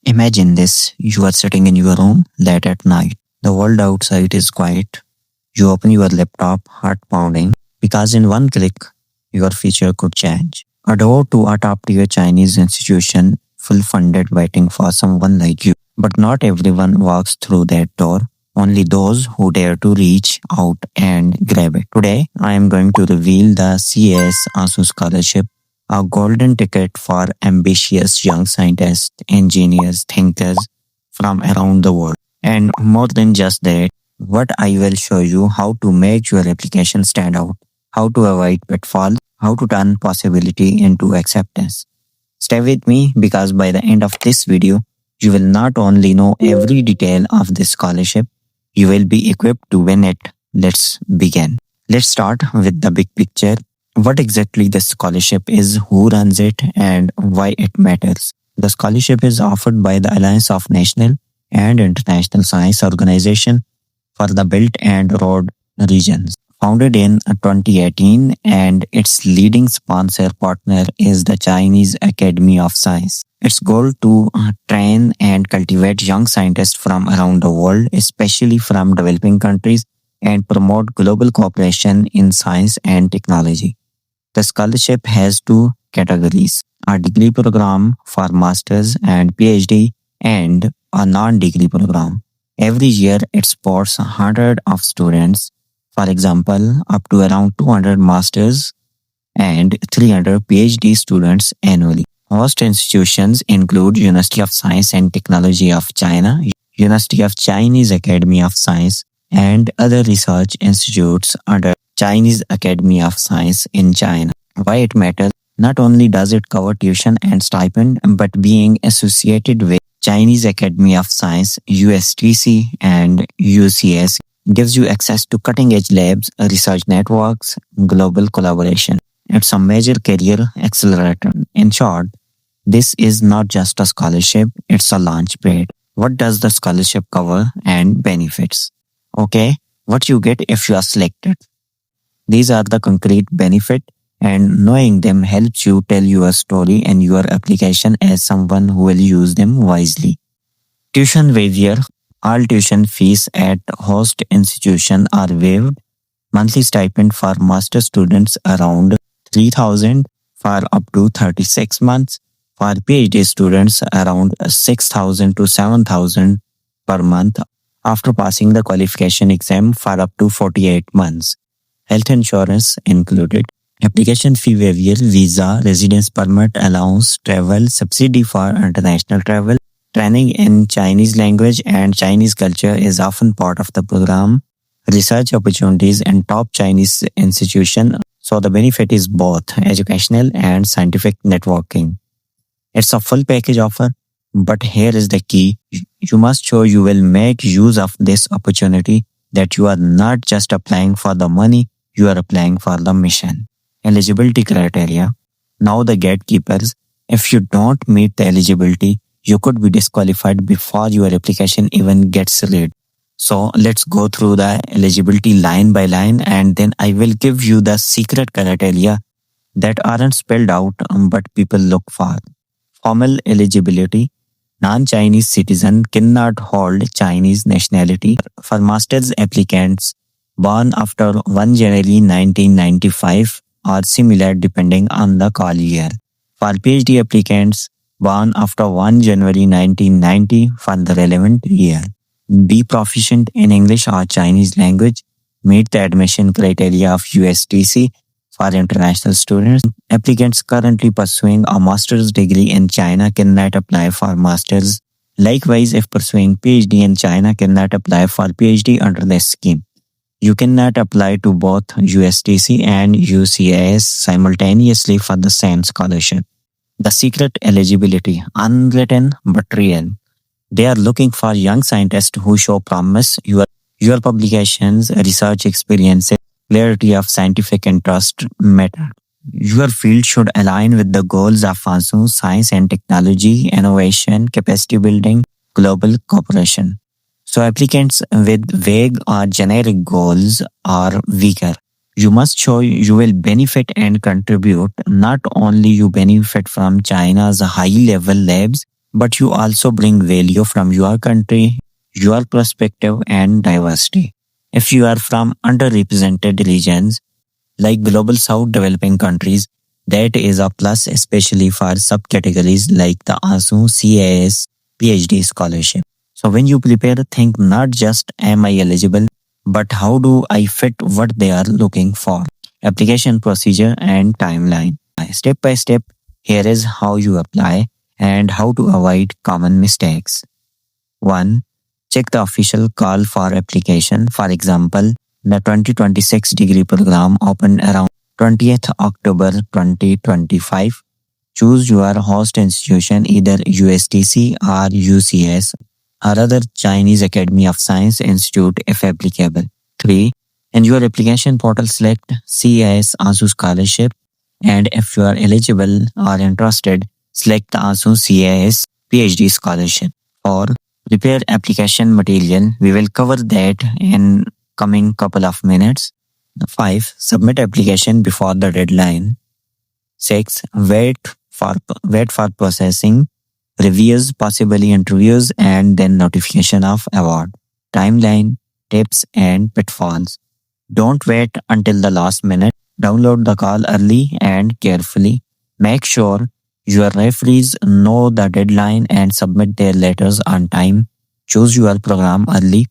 Imagine this, you are sitting in your room late at night. The world outside is quiet. You open your laptop, heart pounding, because in one click, your future could change. A door to a top tier Chinese institution, full funded, waiting for someone like you. But not everyone walks through that door. Only those who dare to reach out and grab it. Today, I am going to reveal the CAS ASU Scholarship, a golden ticket for ambitious young scientists, engineers, thinkers from around the world. And more than just that, what I will show you how to make your application stand out, how to avoid pitfalls, how to turn possibility into acceptance. Stay with me because by the end of this video, you will not only know every detail of this scholarship, you will be equipped to win it. Let's begin. Let's start with the big picture. What exactly the scholarship is, who runs it, and why it matters. The scholarship is offered by the Alliance of National and International Science Organization for the Belt and Road regions. Founded in 2018, and its leading sponsor partner is the Chinese Academy of Science. Its goal to train and cultivate young scientists from around the world, especially from developing countries, and promote global cooperation in science and technology. The scholarship has two categories: a degree program for master's and PhD, and a non-degree program. Every year, it supports 100 of students, for example, up to around 200 masters and 300 PhD students annually. Host institutions include University of Science and Technology of China, University of Chinese Academy of Science, and other research institutes under Chinese Academy of Science in China. Why it matters? Not only does it cover tuition and stipend, but being associated with Chinese Academy of Science, USTC, and UCS gives you access to cutting-edge labs, research networks, global collaboration. It's a major career accelerator. In short, this is not just a scholarship, it's a launch pad. What does the scholarship cover and benefits? Okay, what you get if you are selected. These are the concrete benefit, and knowing them helps you tell your story and your application as someone who will use them wisely. Tuition waiver. All tuition fees at host institution are waived. Monthly stipend for master students around 3,000 for up to 36 months. For PhD students around 6,000 to 7,000 per month after passing the qualification exam for up to 48 months. Health insurance included. Application fee waiver, visa, residence permit, allowance, travel, subsidy for international travel. Training in Chinese language and Chinese culture is often part of the program. Research opportunities and top Chinese institution. So the benefit is both educational and scientific networking. It's a full package offer, but here is the key. You must show you will make use of this opportunity, that you are not just applying for the money, you are applying for the mission. Eligibility criteria. Now the gatekeepers. If you don't meet the eligibility, you could be disqualified before your application even gets read. So let's go through the eligibility line by line, and then I will give you the secret criteria that aren't spelled out but people look for. Formal eligibility. Non-Chinese citizen cannot hold Chinese nationality. For master's applicants born after 1 January 1995 or similar depending on the call year. For PhD applicants born after 1 January 1990 for the relevant year. Be proficient in English or Chinese language. Meet the admission criteria of USTC for international students. Applicants currently pursuing a master's degree in China cannot apply for master's. Likewise, if pursuing PhD in China cannot apply for PhD under this scheme. You cannot apply to both USTC and UCAS simultaneously for the same scholarship. The secret eligibility, unwritten but real. They are looking for young scientists who show promise. Your publications, research experiences, clarity of scientific interest matter. Your field should align with the goals of ASU, science and technology, innovation, capacity building, global cooperation. So applicants with vague or generic goals are weaker. You must show you will benefit and contribute. Not only you benefit from China's high-level labs, but you also bring value from your country, your perspective, and diversity. If you are from underrepresented regions like Global South developing countries, that is a plus, especially for subcategories like the ASU CAS PhD scholarship. So when you prepare, think not just am I eligible, but how do I fit what they are looking for? Application procedure and timeline. Step by step, here is how you apply and how to avoid common mistakes. 1. Check the official call for application. For example, the 2026 degree program opened around 20th October 2025. Choose your host institution, either USTC or UCS or other Chinese Academy of Science Institute if applicable. 3. In your application portal, select CIS ASU scholarship, and if you are eligible or interested, select the ASU CIS PhD scholarship. 4. Prepare application material. We will cover that in coming couple of minutes. 5. Submit application before the deadline. 6. Wait for processing, reviews, possibly interviews, and then notification of award. Timeline, tips, and pitfalls. Don't wait until the last minute. Download the call early and carefully. Make sure your referees know the deadline and submit their letters on time. Choose your program early.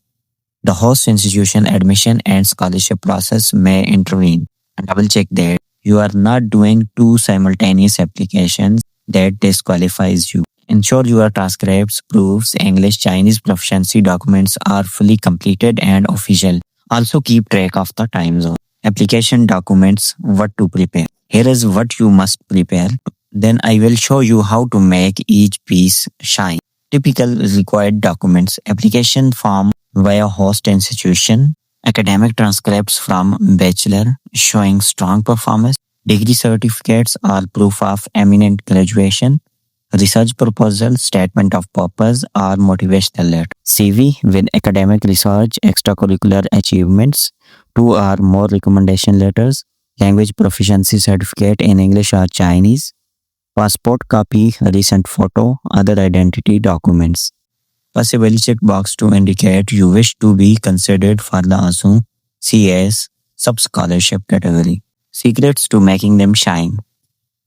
The host institution admission and scholarship process may intervene. Double check that you are not doing two simultaneous applications that disqualifies you. Ensure your transcripts, proofs, English, Chinese proficiency documents are fully completed and official. Also keep track of the time zone. Application documents, what to prepare. Here is what you must prepare. Then I will show you how to make each piece shine. Typical required documents: application form via host institution, academic transcripts from bachelor showing strong performance, degree certificates or proof of eminent graduation, research proposal, statement of purpose or motivational letter, CV with academic research, extracurricular achievements, 2 or more recommendation letters, language proficiency certificate in English or Chinese, passport copy, recent photo, other identity documents. Possibly checkbox to indicate you wish to be considered for the ASU CS sub-scholarship category. Secrets to making them shine.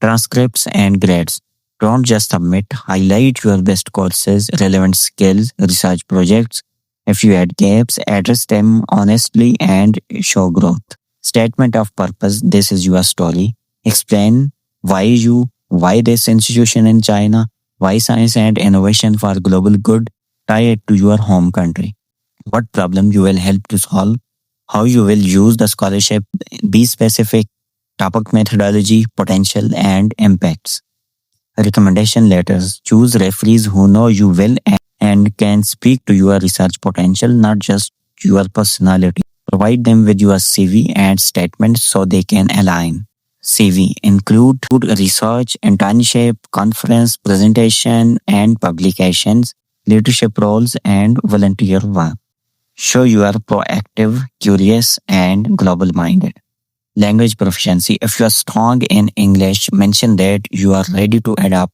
Transcripts and grades. Don't just submit, highlight your best courses, relevant skills, research projects. If you had gaps, address them honestly and show growth. Statement of purpose. This is your story. Explain why this institution in China, why science and innovation for global good. Tie it to your home country. What problem you will help to solve, how you will use the scholarship, be specific, topic methodology, potential and impacts. Recommendation letters. Choose referees who know you well and can speak to your research potential, not just your personality. Provide them with your CV and statement so they can align. CV include research, internship, conference, presentation, and publications, leadership roles, and volunteer work. Show you are proactive, curious, and global-minded. Language proficiency. If you are strong in English, mention that you are ready to adapt.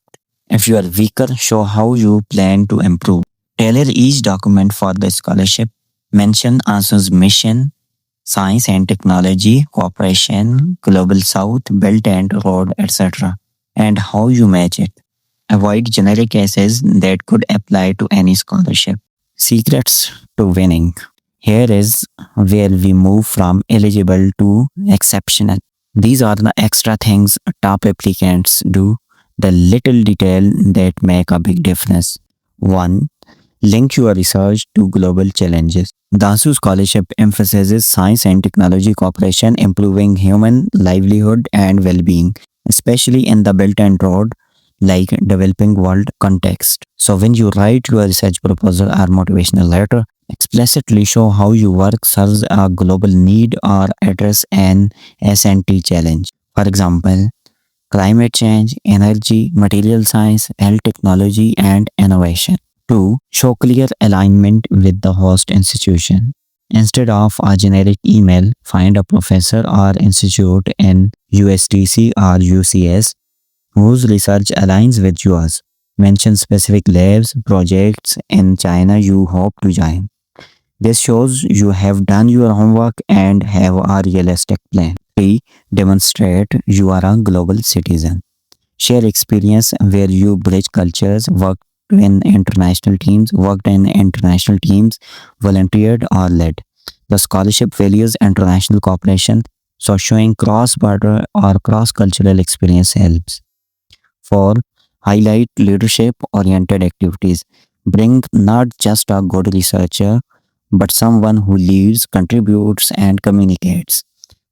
If you are weaker, show how you plan to improve. Tailor each document for the scholarship. Mention ASU's mission, science and technology, cooperation, global south, belt and road, etc. and how you match it. Avoid generic essays that could apply to any scholarship. Secrets to winning. Here is where we move from eligible to exceptional. These are the extra things top applicants do, the little detail that make a big difference. 1. Link your research to global challenges. The ASU scholarship emphasizes science and technology cooperation, improving human livelihood and well-being, especially in the Belt and Road, like developing world context. So when you write your research proposal or motivational letter, explicitly show how your work serves a global need or address an S&T challenge. For example, climate change, energy, material science, health technology, and innovation. 2. Show clear alignment with the host institution. Instead of a generic email, find a professor or institute in USTC or UCS whose research aligns with yours. Mention specific labs, projects in China you hope to join. This shows you have done your homework and have a realistic plan. 3. Demonstrate you are a global citizen. Share experience where you bridge cultures, worked in international teams, volunteered or led. The scholarship values international cooperation, so showing cross-border or cross-cultural experience helps. 4. Highlight leadership-oriented activities. Bring not just a good researcher, but someone who leads, contributes, and communicates.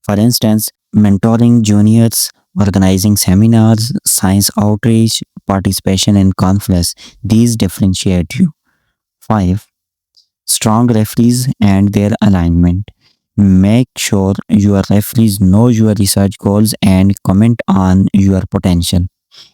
For instance, mentoring juniors, organizing seminars, science outreach, participation in conference. These differentiate you. 5. Strong referees and their alignment. Make sure your referees know your research goals and comment on your potential.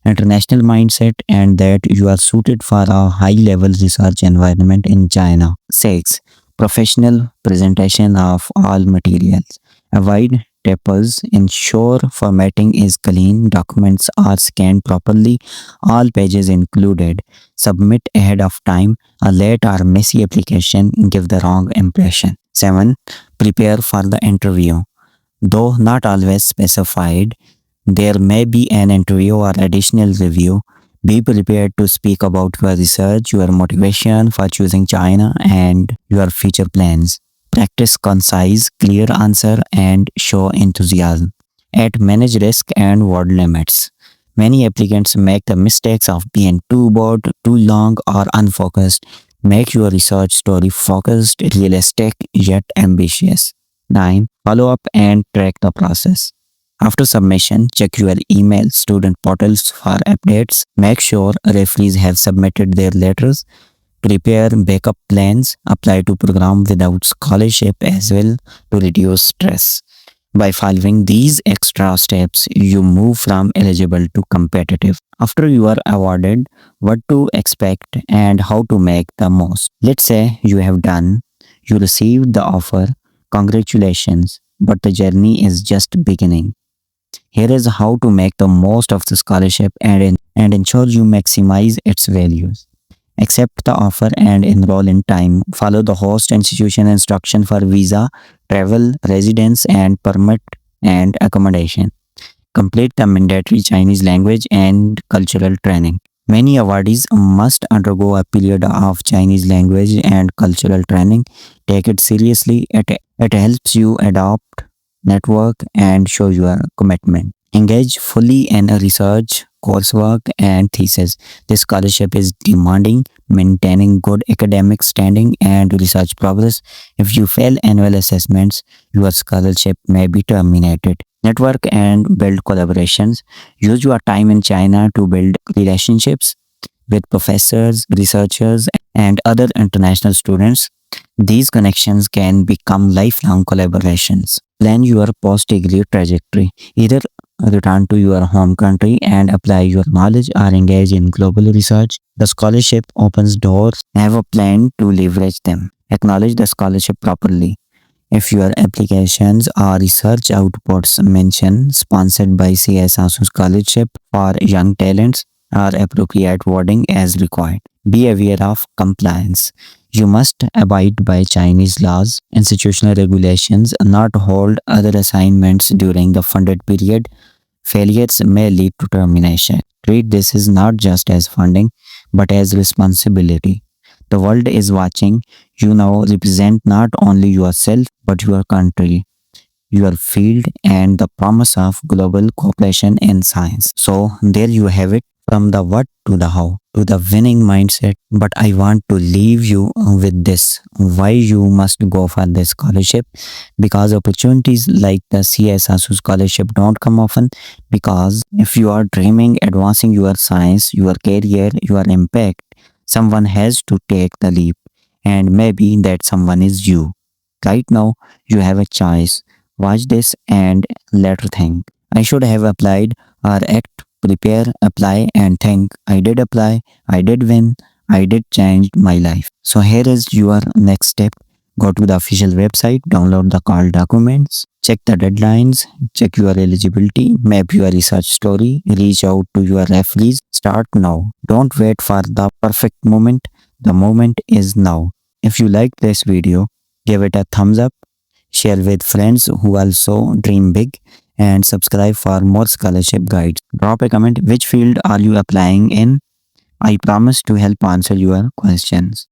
International mindset and that you are suited for a high level research environment in China. 6. Professional presentation of all materials. Avoid typos. Ensure formatting is clean, documents are scanned properly, all pages included. Submit ahead of time. A late or messy application give the wrong impression. 7. Prepare for the interview. Though not always specified, there may be an interview or additional review. Be prepared to speak about your research, your motivation for choosing China, and your future plans. Practice concise, clear answer and show enthusiasm. 8. Manage risk and word limits. Many applicants make the mistakes of being too broad, too long, or unfocused. Make your research story focused, realistic, yet ambitious. 9. Follow up and track the process. After submission, check your email, student portals for updates. Make sure referees have submitted their letters. Prepare backup plans. Apply to program without scholarship as well to reduce stress. By following these extra steps, you move from eligible to competitive. After you are awarded, what to expect and how to make the most. Let's say you received the offer. Congratulations, but the journey is just beginning. Here is how to make the most of the scholarship and ensure you maximize its values. Accept the offer and enroll in time. Follow the host institution instruction for visa, travel, residence, and permit and accommodation. Complete the mandatory Chinese language and cultural training. Many awardees must undergo a period of Chinese language and cultural training. Take it seriously. It helps you adopt, network, and show your commitment. Engage fully in a research, coursework, and thesis. This scholarship is demanding, maintaining good academic standing and research progress. If you fail annual assessments, your scholarship may be terminated. Network and build collaborations. Use your time in China to build relationships with professors, researchers, and other international students. These connections can become lifelong collaborations. Plan your post-degree trajectory. Either return to your home country and apply your knowledge or engage in global research. The scholarship opens doors. Have a plan to leverage them. Acknowledge the scholarship properly. If your applications or research outputs mention sponsored by CSASU scholarship for young talents or appropriate wording as required. Be aware of compliance. You must abide by Chinese laws, institutional regulations, not hold other assignments during the funded period. Failures may lead to termination. Treat this as not just as funding, but as responsibility. The world is watching. You now represent not only yourself, but your country, your field, and the promise of global cooperation in science. So, there you have it, from the what to the how to the winning mindset. But I want to leave you with this: why you must go for this scholarship. Because opportunities like the CSASU scholarship don't come often. Because if you are dreaming, advancing your science, your career, your impact, someone has to take the leap. And maybe that someone is you. Right now, you have a choice. Watch this and later think. I should have applied, or act, prepare, apply, and think. I did apply, I did win, I did change my life. So here is your next step. Go to the official website, download the call documents, check the deadlines, check your eligibility, map your research story, reach out to your referees. Start now. Don't wait for the perfect moment. The moment is now. If you like this video, give it a thumbs up, share with friends who also dream big, and subscribe for more scholarship guides. Drop a comment which field are you applying in. I promise to help answer your questions.